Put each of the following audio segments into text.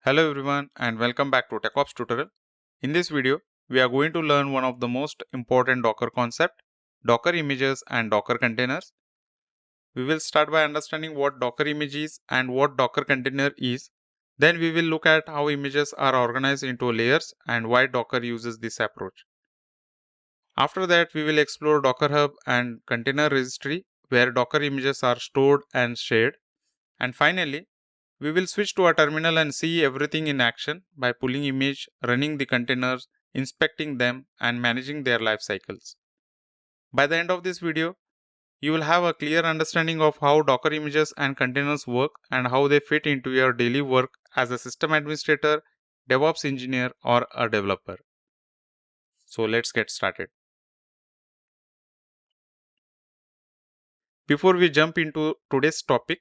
Hello everyone and welcome back to DevOps tutorial. In this video, we are going to learn one of the most important Docker concept, Docker images and Docker containers. We will start by understanding what Docker image is and what Docker container is. Then we will look at how images are organized into layers and why Docker uses this approach. After that, we will explore Docker Hub and Container Registry where Docker images are stored and shared. And finally, we will switch to a terminal and see everything in action by pulling image, running the containers, inspecting them and managing their life cycles. By the end of this video, you will have a clear understanding of how Docker images and containers work and how they fit into your daily work as a system administrator, DevOps engineer or a developer. So let's get started. Before we jump into today's topic,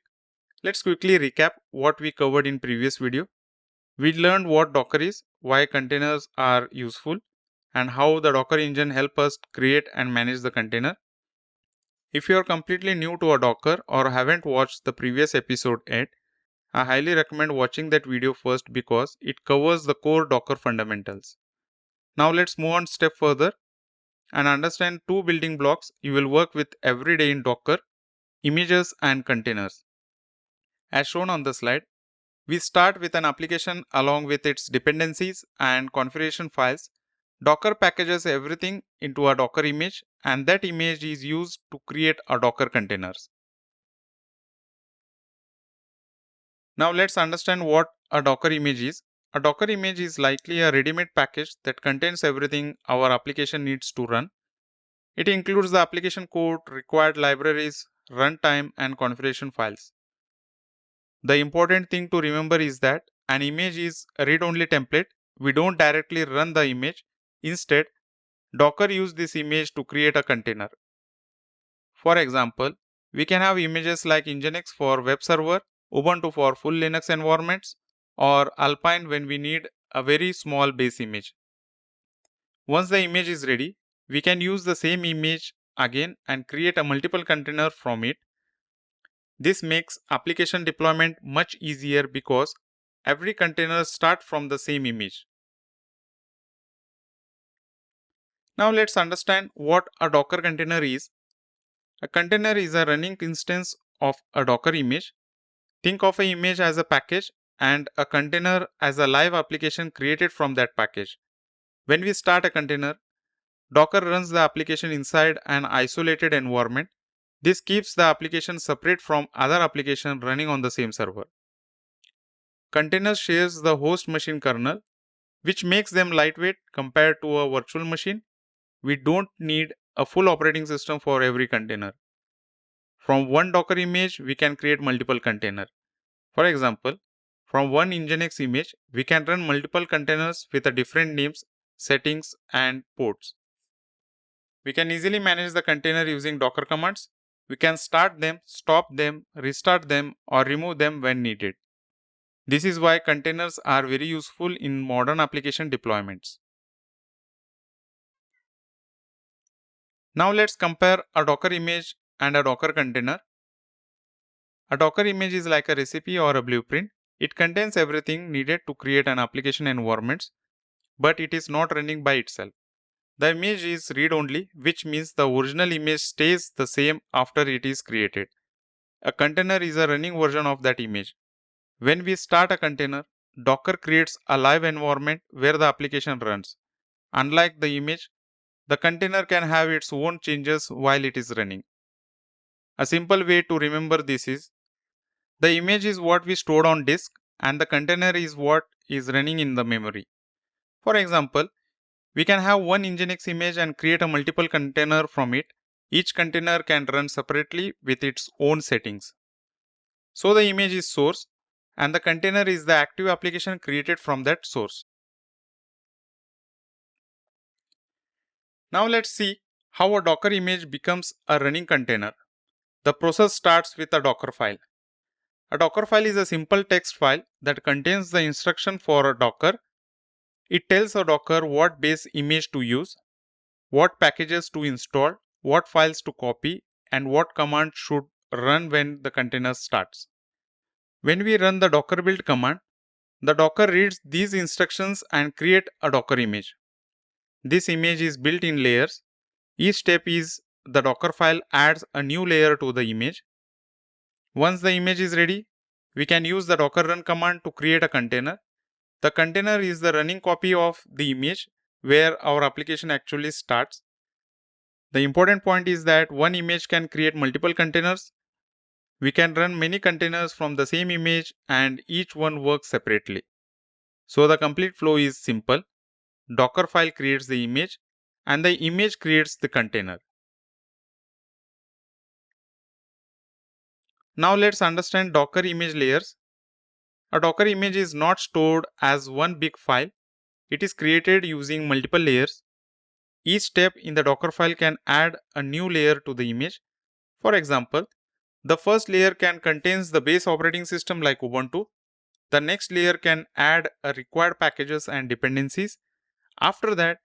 let's quickly recap what we covered in previous video. We learned what Docker is, why containers are useful, and how the Docker engine helps us create and manage the container. If you are completely new to a Docker or haven't watched the previous episode yet, I highly recommend watching that video first because it covers the core Docker fundamentals. Now let's move on step further and understand two building blocks you will work with every day in Docker: images and containers. As shown on the slide, we start with an application along with its dependencies and configuration files. Docker packages everything into a Docker image and that image is used to create a Docker containers. Now let's understand what a Docker image is. A Docker image is likely a ready-made package that contains everything our application needs to run. It includes the application code, required libraries, runtime and configuration files. The important thing to remember is that an image is a read-only template. We don't directly run the image. Instead, Docker uses this image to create a container. For example, we can have images like Nginx for web server, Ubuntu for full Linux environments, or Alpine when we need a very small base image. Once the image is ready, we can use the same image again and create a multiple container from it. This makes application deployment much easier because every container starts from the same image. Now let's understand what a Docker container is. A container is a running instance of a Docker image. Think of an image as a package and a container as a live application created from that package. When we start a container, Docker runs the application inside an isolated environment. This keeps the application separate from other applications running on the same server. Containers shares the host machine kernel, which makes them lightweight compared to a virtual machine. We don't need a full operating system for every container. From one Docker image, we can create multiple containers. For example, from one Nginx image, we can run multiple containers with a different names, settings, and ports. We can easily manage the container using Docker commands. We can start them, stop them, restart them, or remove them when needed. This is why containers are very useful in modern application deployments. Now let's compare a Docker image and a Docker container. A Docker image is like a recipe or a blueprint. It contains everything needed to create an application environment, but it is not running by itself. The image is read-only, which means the original image stays the same after it is created. A container is a running version of that image. When we start a container, Docker creates a live environment where the application runs. Unlike the image, the container can have its own changes while it is running. A simple way to remember this is, the image is what we stored on disk and the container is what is running in the memory. For example, we can have one Nginx image and create a multiple container from it. Each container can run separately with its own settings. So the image is source and the container is the active application created from that source. Now let's see how a Docker image becomes a running container. The process starts with a Docker file. A Docker file is a simple text file that contains the instruction for a Docker. It tells a Docker what base image to use, what packages to install, what files to copy, and what command should run when the container starts. When we run the docker build command, The Docker reads these instructions and create a Docker image. This image is built in layers. Each step is the Docker file adds a new layer to the image. Once the image is ready, we can use the docker run command to create a container. The container is the running copy of the image where our application actually starts. The important point is that one image can create multiple containers. We can run many containers from the same image and each one works separately. So the complete flow is simple. Docker file creates the image and the image creates the container. Now let's understand Docker image layers. A Docker image is not stored as one big file. It is created using multiple layers. Each step in the Docker file can add a new layer to the image. For example, the first layer can contain the base operating system like Ubuntu. The next layer can add a required packages and dependencies. After that,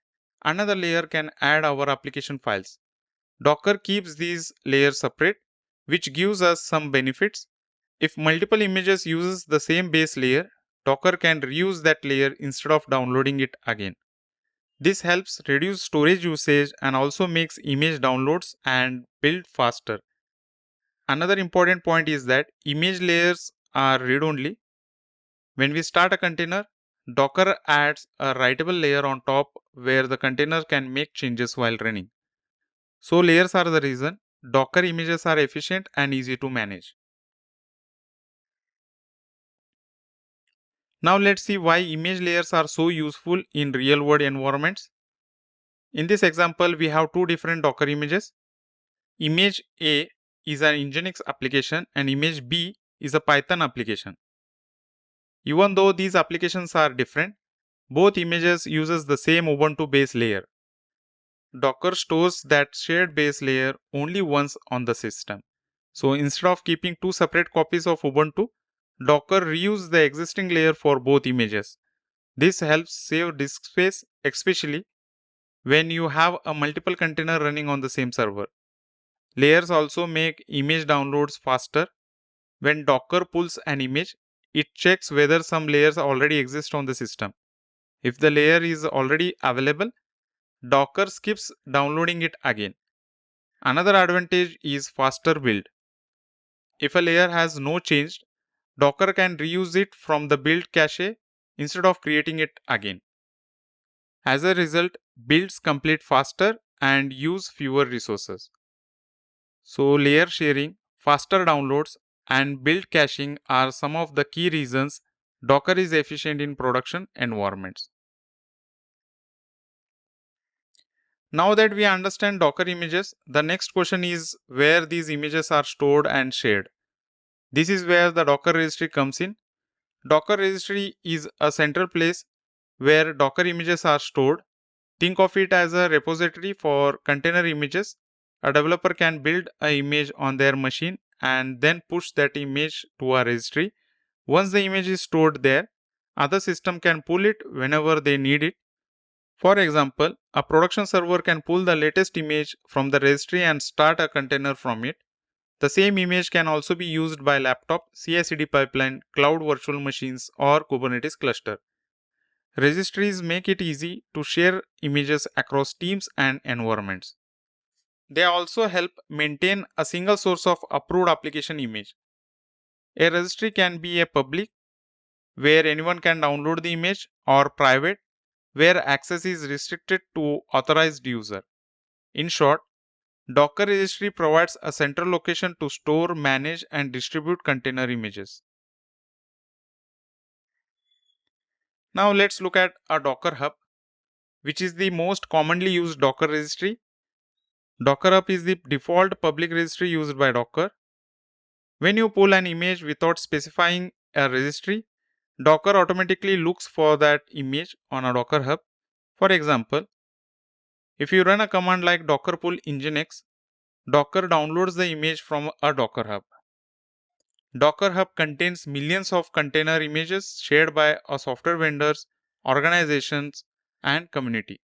another layer can add our application files. Docker keeps these layers separate, which gives us some benefits. If multiple images uses the same base layer, Docker can reuse that layer instead of downloading it again. This helps reduce storage usage and also makes image downloads and build faster. Another important point is that image layers are read-only. When we start a container, Docker adds a writable layer on top where the container can make changes while running. So layers are the reason Docker images are efficient and easy to manage. Now let's see why image layers are so useful in real-world environments. In this example, we have two different Docker images. Image A is an Nginx application and image B is a Python application. Even though these applications are different, both images uses the same Ubuntu base layer. Docker stores that shared base layer only once on the system. So instead of keeping two separate copies of Ubuntu, Docker reuses the existing layer for both images. This helps save disk space, especially when you have a multiple container running on the same server. Layers also make image downloads faster. When Docker pulls an image, it checks whether some layers already exist on the system. If the layer is already available, Docker skips downloading it again. Another advantage is faster build. If a layer has no change, Docker can reuse it from the build cache instead of creating it again. As a result, builds complete faster and use fewer resources. So layer sharing, faster downloads, and build caching are some of the key reasons Docker is efficient in production environments. Now that we understand Docker images, the next question is where these images are stored and shared. This is where the Docker registry comes in. Docker registry is a central place where Docker images are stored. Think of it as a repository for container images. A developer can build an image on their machine and then push that image to a registry. Once the image is stored there, other system can pull it whenever they need it. For example, a production server can pull the latest image from the registry and start a container from it. The same image can also be used by laptop, CI/CD pipeline, cloud virtual machines, or Kubernetes cluster. Registries make it easy to share images across teams and environments. They also help maintain a single source of approved application image. A registry can be a public, where anyone can download the image, or private, where access is restricted to authorized user. In short, Docker Registry provides a central location to store, manage, and distribute container images. Now let's look at a Docker Hub, which is the most commonly used Docker registry. Docker Hub is the default public registry used by Docker. When you pull an image without specifying a registry, Docker automatically looks for that image on a Docker Hub. For example, if you run a command like docker pull nginx, Docker downloads the image from a Docker Hub. Docker Hub contains millions of container images shared by software vendors, organizations, and community.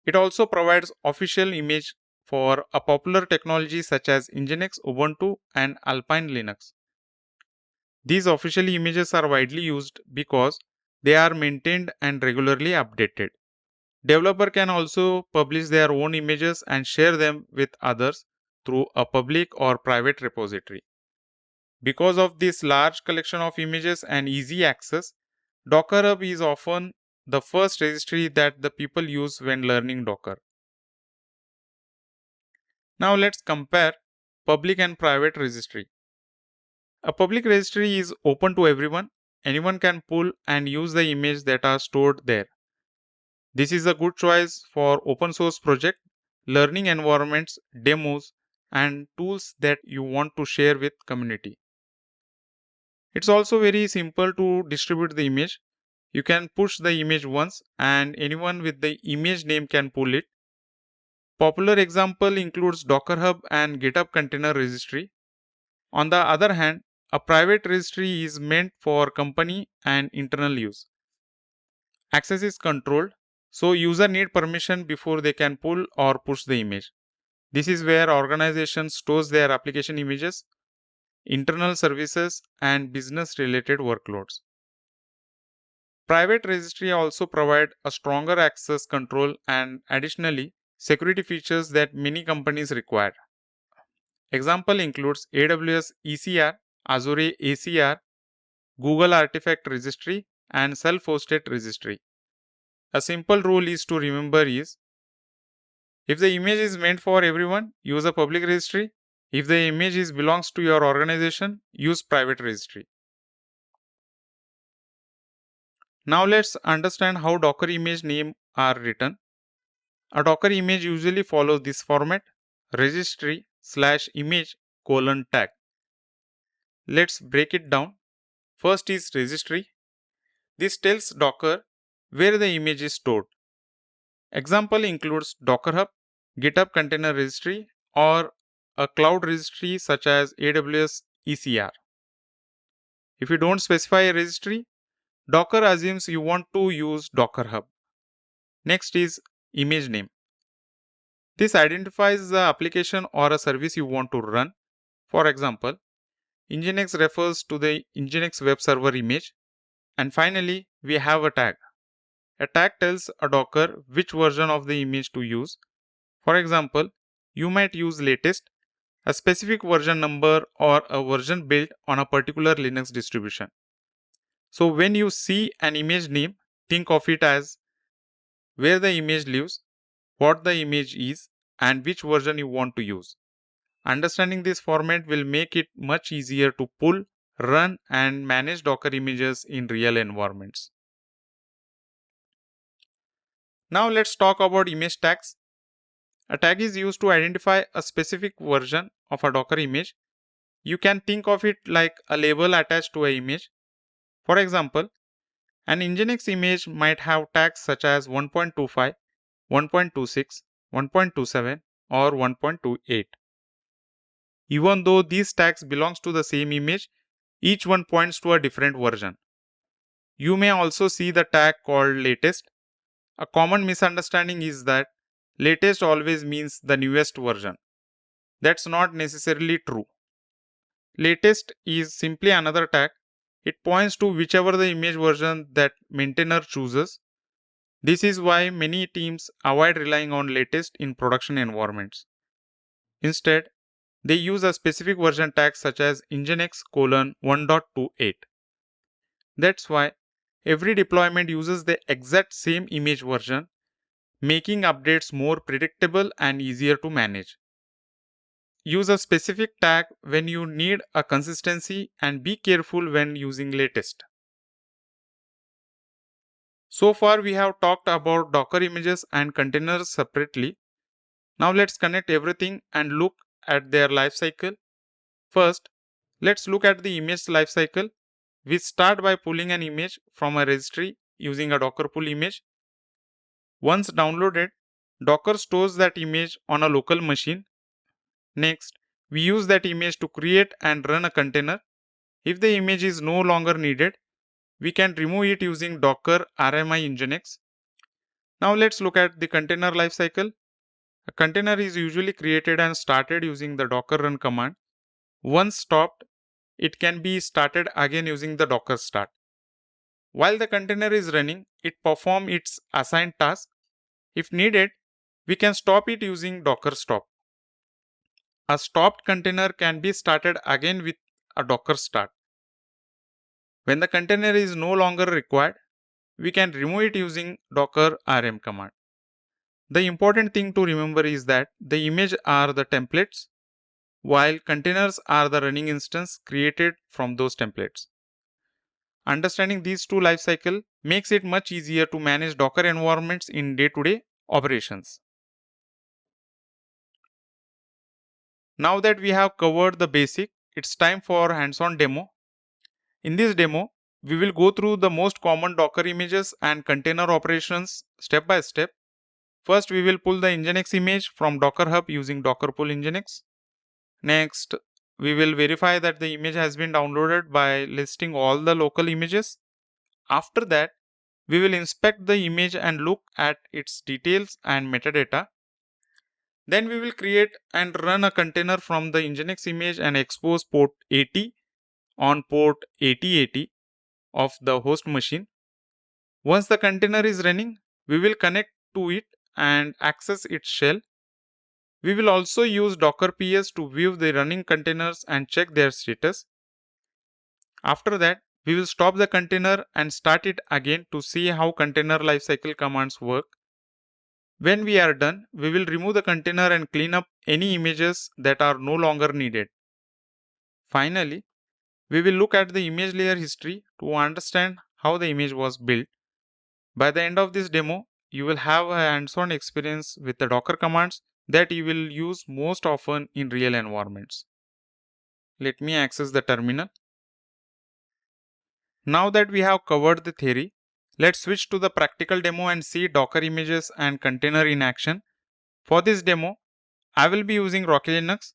It also provides official image for a popular technology such as Nginx, Ubuntu, and Alpine Linux. These official images are widely used because they are maintained and regularly updated. Developer can also publish their own images and share them with others through a public or private repository. Because of this large collection of images and easy access, Docker Hub is often the first registry that the people use when learning Docker. Now let's compare public and private registry. A public registry is open to everyone. Anyone can pull and use the images that are stored there. This is a good choice for open source projects, learning environments, demos, and tools that you want to share with community. It's also very simple to distribute the image. You can push the image once and anyone with the image name can pull it. Popular example includes Docker Hub and GitHub Container Registry. On the other hand, a private registry is meant for company and internal use. Access is controlled, so user need permission before they can pull or push the image. This is where organizations stores their application images, internal services, and business related workloads. Private registry also provide a stronger access control and additionally security features that many companies require. Example includes AWS ECR, Azure ACR, Google Artifact Registry, and self-hosted registry. A simple rule is to remember is, if the image is meant for everyone, use a public registry. If the image belongs to your organization, use private registry. Now let's understand how Docker image name are written. A Docker image usually follows this format: registry/image:\tag. Let's break it down. First is registry. This tells Docker where the image is stored. Example includes Docker Hub, GitHub Container Registry, or a cloud registry such as AWS ECR. If you don't specify a registry, Docker assumes you want to use Docker Hub. Next is image name. This identifies the application or a service you want to run. For example, Nginx refers to the Nginx web server image. And finally, we have a tag. A tag tells a Docker which version of the image to use. For example, you might use latest, a specific version number, or a version built on a particular Linux distribution. So when you see an image name, think of it as where the image lives, what the image is, and which version you want to use. Understanding this format will make it much easier to pull, run, and manage Docker images in real environments. Now let's talk about image tags. A tag is used to identify a specific version of a Docker image. You can think of it like a label attached to an image. For example, an Nginx image might have tags such as 1.25, 1.26, 1.27, or 1.28. Even though these tags belongs to the same image, each one points to a different version. You may also see the tag called latest. A common misunderstanding is that latest always means the newest version. That's not necessarily true. Latest is simply another tag. It points to whichever the image version that maintainer chooses. This is why many teams avoid relying on latest in production environments. Instead, they use a specific version tag such as Nginx:1.28. That's why every deployment uses the exact same image version, making updates more predictable and easier to manage. Use a specific tag when you need a consistency and be careful when using latest. So far we have talked about Docker images and containers separately. Now let's connect everything and look at their lifecycle. First, let's look at the image lifecycle. We start by pulling an image from a registry using a Docker pull image. Once downloaded, Docker stores that image on a local machine. Next, we use that image to create and run a container. If the image is no longer needed, we can remove it using Docker RMI Nginx. Now let's look at the container lifecycle. A container is usually created and started using the docker run command. Once stopped, it can be started again using the Docker start. While the container is running, it performs its assigned task. If needed, we can stop it using Docker stop. A stopped container can be started again with a Docker start. When the container is no longer required, we can remove it using docker rm command. The important thing to remember is that the image are the templates, while containers are the running instance created from those templates. Understanding these two lifecycle makes it much easier to manage Docker environments in day-to-day operations. Now that we have covered the basic, it's time for hands-on demo. In this demo, we will go through the most common Docker images and container operations step by step. First, we will pull the Nginx image from Docker Hub using docker pull Nginx. Next, we will verify that the image has been downloaded by listing all the local images. After that, we will inspect the image and look at its details and metadata. Then we will create and run a container from the Nginx image and expose port 80 on port 8080 of the host machine. Once the container is running, we will connect to it and access its shell. We will also use Docker PS to view the running containers and check their status. After that, we will stop the container and start it again to see how container lifecycle commands work. When we are done, we will remove the container and clean up any images that are no longer needed. Finally, we will look at the image layer history to understand how the image was built. By the end of this demo, you will have a hands-on experience with the Docker commands that you will use most often in real environments. Let me access the terminal. Now that we have covered the theory, let's switch to the practical demo and see Docker images and container in action. For this demo, I will be using Rocky Linux.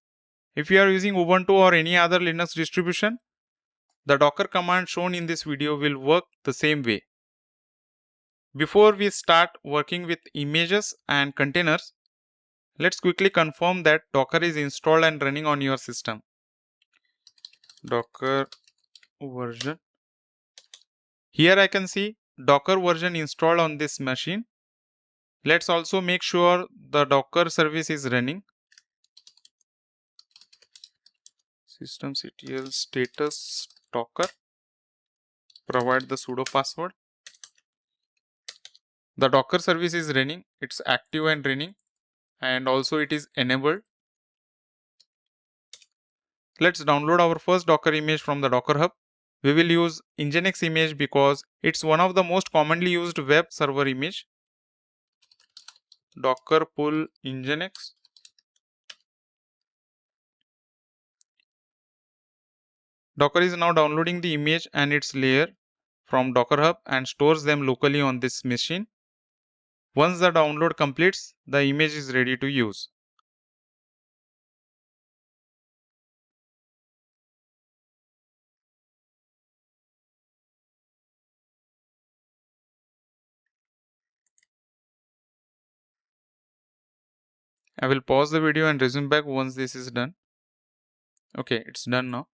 If you are using Ubuntu or any other Linux distribution, the Docker command shown in this video will work the same way. Before we start working with images and containers, let's quickly confirm that Docker is installed and running on your system. Docker version. Here I can see Docker version installed on this machine. Let's also make sure the Docker service is running. systemctl status docker. Provide the sudo password. The Docker service is running. It's active and running, and also it is enabled. Let's download our first Docker image from the Docker Hub. We will use Nginx image because it's one of the most commonly used web server image. Docker pull Nginx. Docker is now downloading the image and its layer from Docker Hub and stores them locally on this machine. Once the download completes, the image is ready to use. I will pause the video and resume back once this is done. Okay, it's done now.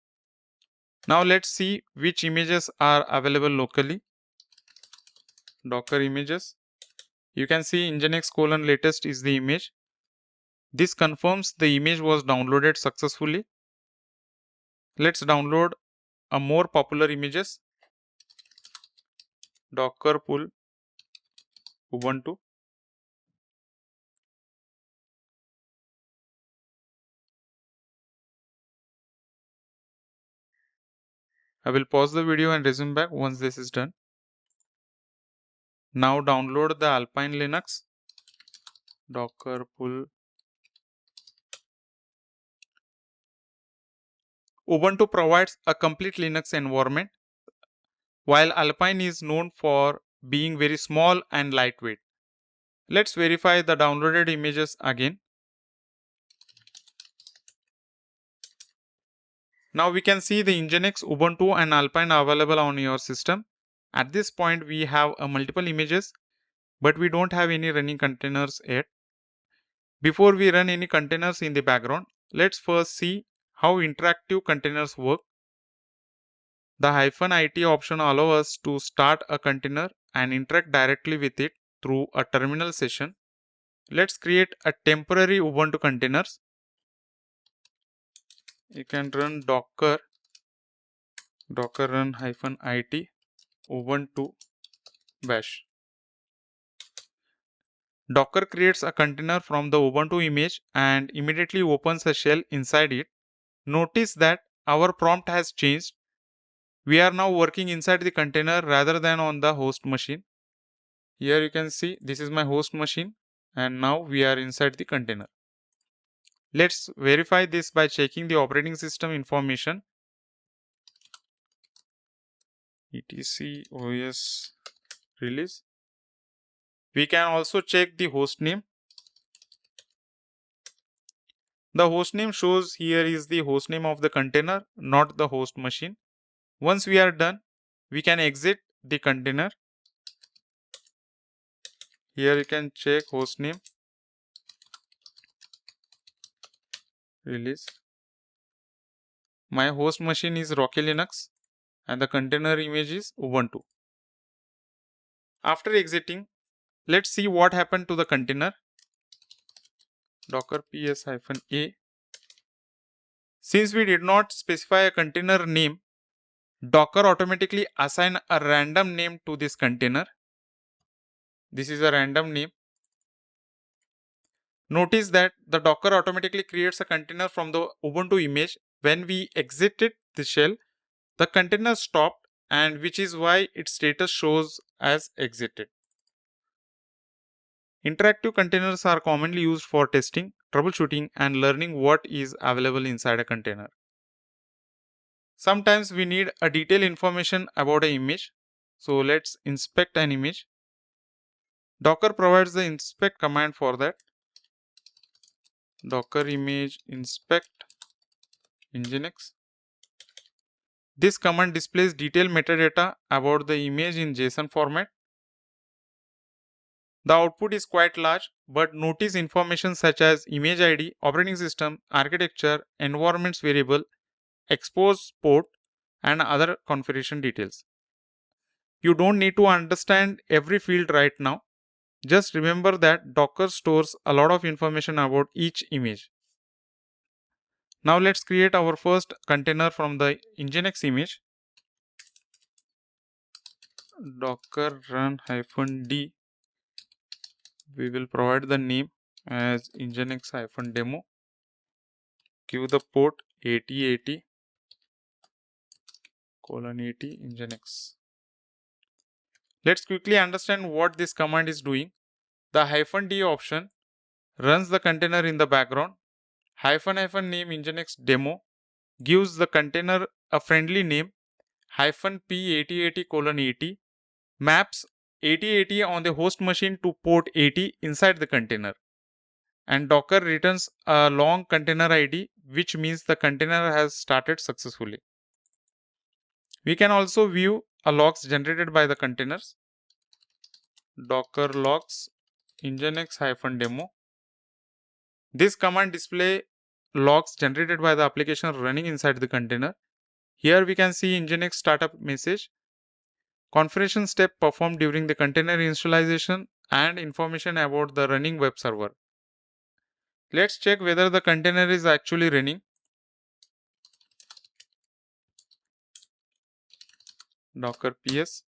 Now let's see which images are available locally. Docker images. You can see Nginx latest is the image. This confirms the image was downloaded successfully. Let's download a more popular images. Docker pull Ubuntu. I will pause the video and resume back once this is done. Now download the Alpine Linux. Docker pull. Ubuntu provides a complete Linux environment, while Alpine is known for being very small and lightweight. Let's verify the downloaded images again. Now we can see the Nginx, Ubuntu and Alpine available on your system. At this point we have multiple images, but we don't have any running containers yet. Before we run any containers in the background, let's first see how interactive containers work. The -it option allows us to start a container and interact directly with it through a terminal session. Let's create a temporary Ubuntu containers. You can run docker run -it ubuntu bash. Docker creates a container from the Ubuntu image and immediately opens a shell inside it. Notice that our prompt has changed. We are now working inside the container rather than on the host machine. Here you can see this is my host machine and now we are inside the container. Let's verify this by checking the operating system information. etc os release. We can also check the host name. The host name shows here is the host name of the container, not the host machine. Once we are done, we can exit the container. Here you can check host name, release. My host machine is Rocky Linux and the container image is Ubuntu. After exiting, let's see what happened to the container. Docker ps-a. Since we did not specify a container name, Docker automatically assign a random name to this container. This is a random name. Notice that the Docker automatically creates a container from the Ubuntu image. When we exited the shell, the container stopped, and which is why its status shows as exited. Interactive containers are commonly used for testing, troubleshooting, and learning what is available inside a container. Sometimes we need a detailed information about an image. So let's inspect an image. Docker provides the inspect command for that. Docker image inspect Nginx. This command displays detailed metadata about the image in JSON format. The output is quite large, but notice information such as image ID, operating system, architecture, environments variable, expose port, and other configuration details. You don't need to understand every field right now. Just remember that Docker stores a lot of information about each image. Now let's create our first container from the Nginx image. Docker run -d. We will provide the name as Nginx-demo. Give the port 8080:80 Nginx. Let's quickly understand what this command is doing. The -d option runs the container in the background. --name Nginx demo gives the container a friendly name. -p8080:80 maps 8080 on the host machine to port 80 inside the container. And Docker returns a long container ID, which means the container has started successfully. We can also view logs generated by the containers. Docker logs Nginx-demo. This command displays logs generated by the application running inside the container. Here we can see Nginx startup message, configuration step performed during the container initialization, and information about the running web server. Let's check whether the container is actually running. Docker ps.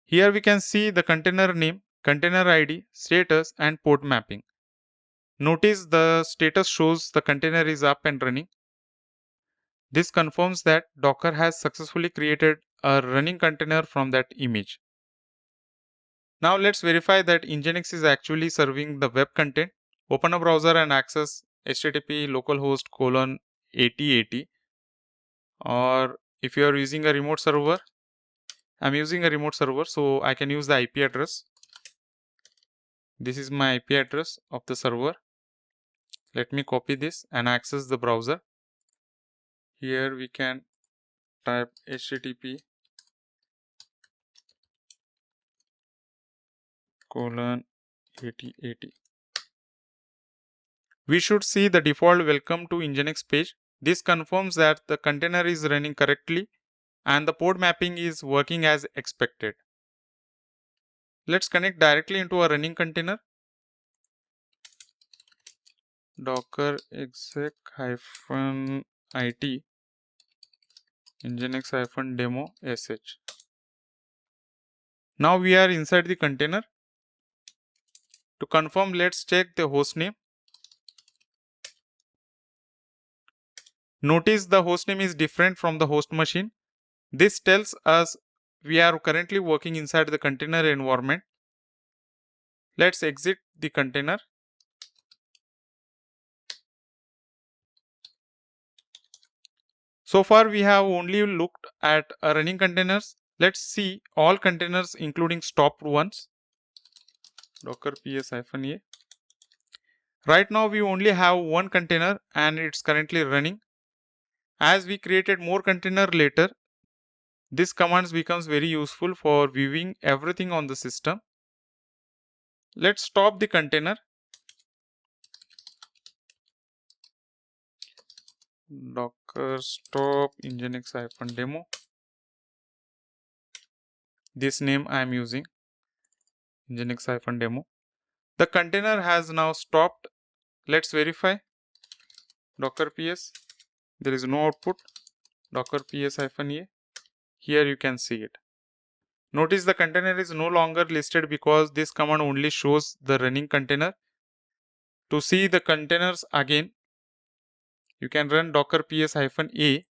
Here we can see the container name, container ID, status, and port mapping. Notice the status shows the container is up and running. This confirms that Docker has successfully created a running container from that image. Now let's verify that Nginx is actually serving the web content. Open a browser and access http localhost:8080, or if you are using a remote server, I'm using a remote server, so I can use the IP address. This is my IP address of the server. Let me copy this and access the browser. Here we can type http :8080. We should see the default welcome to Nginx page. This confirms that the container is running correctly and the port mapping is working as expected. Let's connect directly into a running container. Docker exec -it Nginx -demo sh. Now we are inside the container. To confirm, let's check the host name. Notice the host name is different from the host machine. This tells us we are currently working inside the container environment. Let's exit the container. So far we have only looked at running containers. Let's see all containers including stopped ones. Docker ps-a. Right now we only have one container and it's currently running. As we created more container later, this command becomes very useful for viewing everything on the system. Let's stop the container. Docker stop Nginx -demo. This name I am using, Nginx -demo. The container has now stopped. Let's verify. Docker ps. There is no output. Docker ps-a. Here you can see it. Notice the container is no longer listed because this command only shows the running container. To see the containers again, you can run docker ps-a.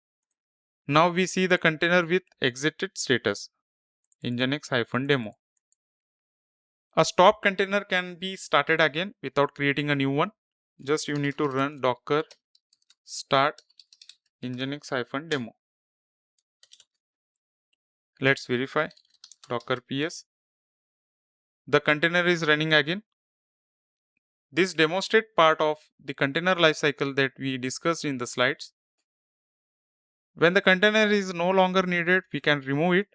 Now we see the container with exited status, Nginx-demo. A stop container can be started again without creating a new one. Just you need to run docker start Nginx-demo. Let's verify. Docker ps. The container is running again. This demonstrates part of the container lifecycle that we discussed in the slides. When the container is no longer needed, we can remove it.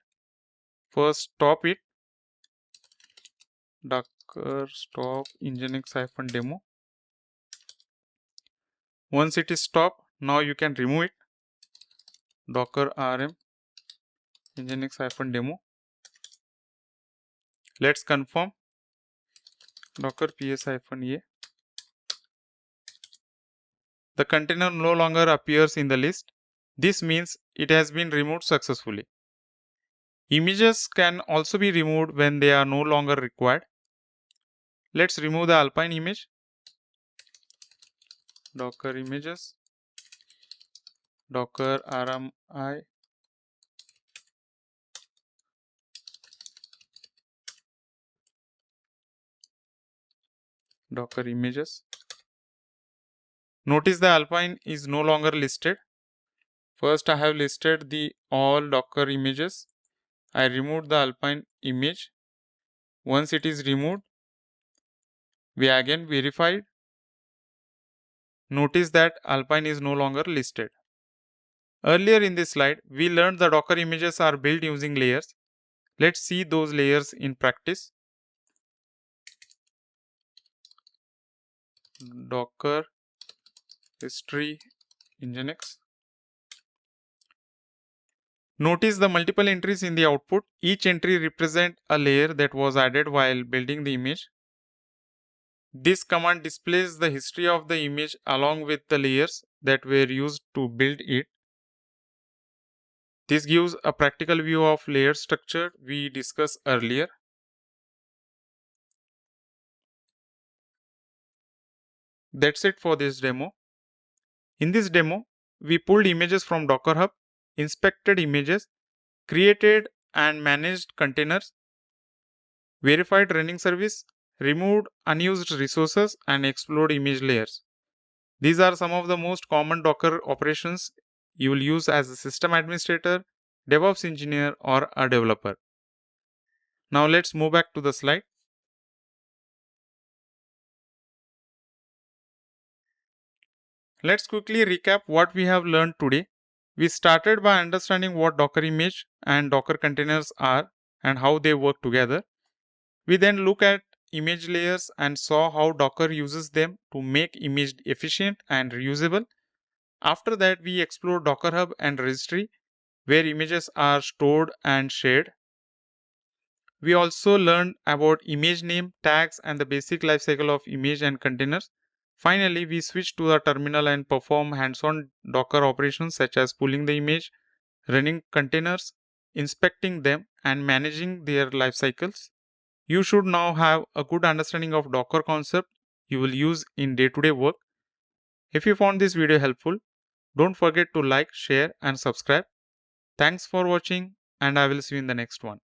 First, stop it. Docker stop Nginx-demo. Once it is stopped, now you can remove it. Docker rm Nginx-demo. Let's confirm. Docker ps-a. The container no longer appears in the list. This means it has been removed successfully. Images can also be removed when they are no longer required. Let's remove the Alpine image. Docker images. Docker rmi. Docker images. Notice the Alpine is no longer listed. First I have listed the all Docker images. I removed the Alpine image. Once it is removed, we again verified. Notice that Alpine is no longer listed. Earlier in this slide, we learned the Docker images are built using layers. Let's see those layers in practice. Docker history Nginx. Notice the multiple entries in the output. Each entry represents a layer that was added while building the image. This command displays the history of the image along with the layers that were used to build it. This gives a practical view of layer structure we discussed earlier. That's it for this demo. In this demo, we pulled images from Docker Hub, inspected images, created and managed containers, verified running service, removed unused resources, and explored image layers. These are some of the most common Docker operations you will use as a system administrator, DevOps engineer, or a developer. Now let's move back to the slide. Let's quickly recap what we have learned today. We started by understanding what Docker image and Docker containers are and how they work together. We then look at image layers and saw how Docker uses them to make image efficient and reusable. After that, we explored Docker Hub and Registry, where images are stored and shared. We also learned about image name, tags, and the basic lifecycle of image and containers. Finally, we switched to the terminal and perform hands-on Docker operations such as pulling the image, running containers, inspecting them, and managing their life cycles. You should now have a good understanding of Docker concept you will use in day-to-day work. If you found this video helpful, don't forget to like, share, and subscribe. Thanks for watching, and I will see you in the next one.